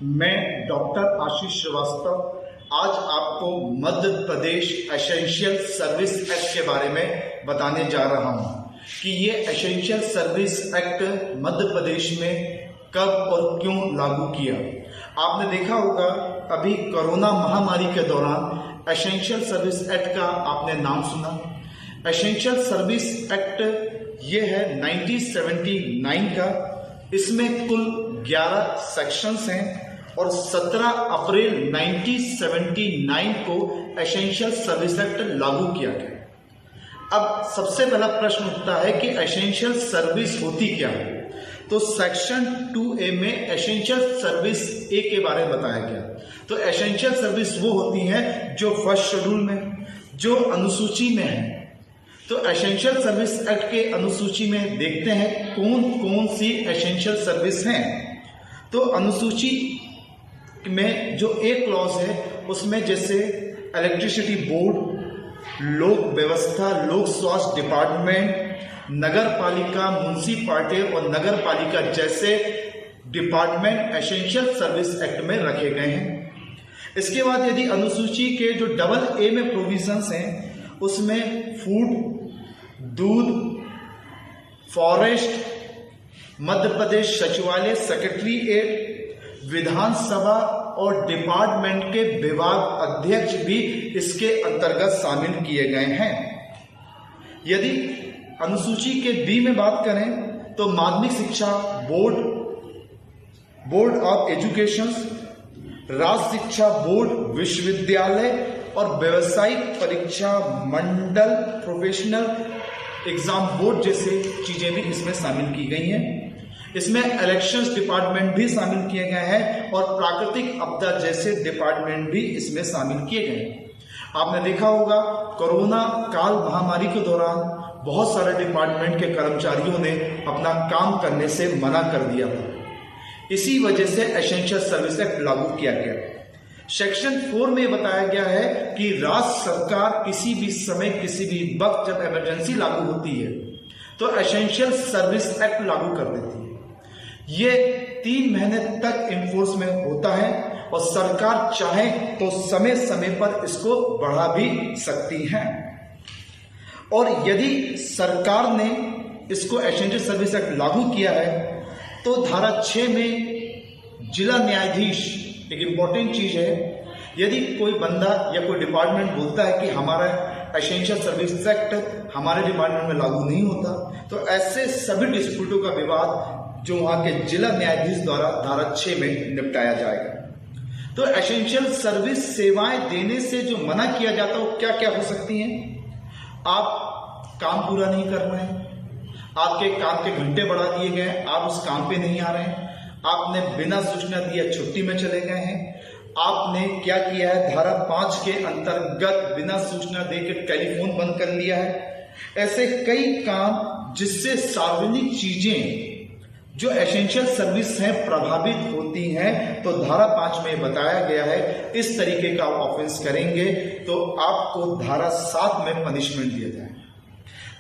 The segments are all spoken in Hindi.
मैं डॉक्टर आशीष श्रीवास्तव आज आपको Madhya Pradesh essential service act के बारे में बताने जा रहा हूं कि ये essential service act Madhya Pradesh में कब और क्यों लागू किया। आपने देखा होगा अभी कोरोना महामारी के दौरान एसेंशियल सर्विस एक्ट का आपने नाम सुना। एसेंशियल सर्विस एक्ट ये है 1979 का। इसमें कुल 11 सेक्शंस हैं और 17 अप्रैल 1979 को एसेंशियल सर्विस एक्ट लागू किया गया। अब सबसे पहला प्रश्न उठता है कि एसेंशियल सर्विस होती क्या है। तो सेक्शन 2A में एसेंशियल सर्विस ए के बारे में बताया गया। तो एसेंशियल सर्विस वो होती है जो फर्स्ट शेड्यूल में, जो अनुसूची में है। तो एसेंशियल सर्विस एक्ट के अनुसूची में देखते हैं कौन कौन सी एसेंशियल सर्विस हैं। तो अनुसूची में जो ए क्लॉज है उसमें जैसे इलेक्ट्रिसिटी बोर्ड, लोक व्यवस्था, लोक स्वास्थ्य डिपार्टमेंट, नगर पालिका, म्युनिसिपैलिटी और नगर पालिका जैसे डिपार्टमेंट एसेंशियल सर्विस एक्ट में रखे गए हैं। इसके बाद यदि अनुसूची के जो डबल ए में प्रोविजंस हैं उसमें फूड, दूध, फॉरेस्ट, मध्य प्रदेश सचिवालय सेक्रेटरीएट, विधानसभा और डिपार्टमेंट के विभाग अध्यक्ष भी इसके अंतर्गत शामिल किए गए हैं। यदि अनुसूची के बी में बात करें तो माध्यमिक शिक्षा बोर्ड, बोर्ड ऑफ एजुकेशन, राज्य शिक्षा बोर्ड, विश्वविद्यालय और व्यावसायिक परीक्षा मंडल, प्रोफेशनल एग्जाम बोर्ड जैसे चीजें भी इसमें शामिल की गई हैं। इसमें इलेक्शंस डिपार्टमेंट भी शामिल किए गए हैं और प्राकृतिक आपदा जैसे डिपार्टमेंट भी इसमें शामिल किए गए हैं। आपने देखा होगा कोरोना काल महामारी के दौरान बहुत सारे डिपार्टमेंट के कर्मचारियों ने अपना काम करने से मना कर दिया था। इसी वजह से एसेंशियल सर्विस एक्ट लागू किया गया। सेक्शन 4 में बताया गया है कि राज्य सरकार किसी भी समय, किसी भी वक्त जब इमरजेंसी लागू होती है तो एसेंशियल सर्विस एक्ट लागू कर देती है। ये 3 महीने तक इन्फोर्स में होता है और सरकार चाहे तो समय समय पर इसको बढ़ा भी सकती है। और यदि सरकार ने इसको एसेंशियल सर्विस एक्ट लागू किया है तो धारा 6 में जिला न्यायाधीश, एक इंपॉर्टेंट चीज है, यदि कोई बंदा या कोई डिपार्टमेंट बोलता है कि हमारा एसेंशियल सर्विस एक्ट हमारे डिपार्टमेंट में लागू नहीं होता, तो ऐसे सभी डिस्प्यूटों का विवाद जो वहां के जिला न्यायाधीश द्वारा धारा 6 में निपटाया जाएगा। तो एसेंशियल सर्विस सेवाएं देने से जो मना किया जाता है वो क्या क्या हो सकती हैं। आप काम पूरा नहीं कर रहे हैं, आपके काम के घंटे बढ़ा दिए गए, आप उस काम पे नहीं आ रहे हैं, आपने बिना सूचना दिए छुट्टी में चले गए हैं, आपने क्या किया है धारा 5 के अंतर्गत बिना सूचना देकर टेलीफोन बंद कर लिया है। ऐसे कई काम जिससे सार्वजनिक चीजें जो एसेंशियल सर्विस हैं प्रभावित होती हैं, तो धारा 5 में बताया गया है इस तरीके का ऑफेंस करेंगे तो आपको धारा 7 में पनिशमेंट दिया जाएगा।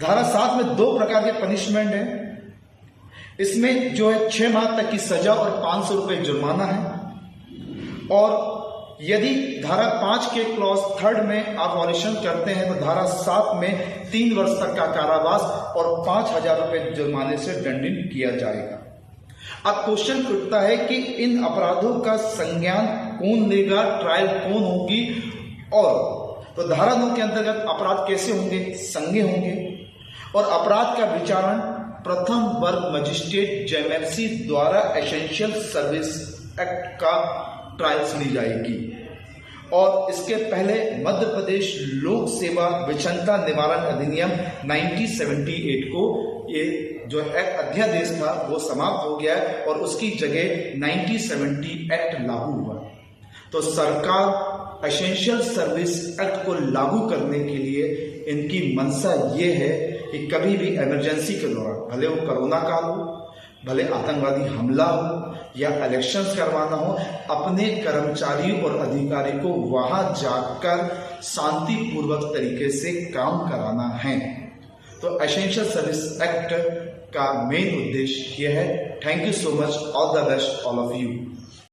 धारा 7 में 2 प्रकार के पनिशमेंट है। इसमें जो है 6 माह तक की सजा और 500 रुपए जुर्माना है। और यदि धारा 5 के क्लॉज 3 में आप वॉलेशन करते हैं तो धारा 7 में 3 वर्ष तक का कारावास और 5,000 रुपए जुर्माने से दंडित किया जाएगा। अब क्वेश्चन उठता है कि इन अपराधों का संज्ञान कौन लेगा, ट्रायल कौन होगी, और तो धारा 9 के अंतर्गत अपराध कैसे होंगे, संज्ञेय होंगे और अपराध का विचारण प्रथम वर्ग मजिस्ट्रेट जेएमएफसी द्वारा एसेंशियल सर्विस एक्ट का ट्रायल्स ली जाएगी। और इसके पहले मध्य प्रदेश लोक सेवा विषमता निवारण अधिनियम 1978 को ये जो एक अध्यादेश था वो समाप्त हो गया और उसकी जगह 1970 एक्ट लागू हुआ। तो सरकार एसेंशियल सर्विस एक्ट को लागू करने के लिए इनकी मंशा ये है कि कभी भी इमरजेंसी के दौरान, भले वो कोरोना काल हो, भले आतंकवादी हमला हो या इलेक्शंस करवाना हो, अपने कर्मचारी और अधिकारी को वहां जाकर शांतिपूर्वक तरीके से काम कराना है। तो एसेंशियल सर्विस एक्ट का मेन उद्देश्य यह है। Thank you so much, all the best all of you.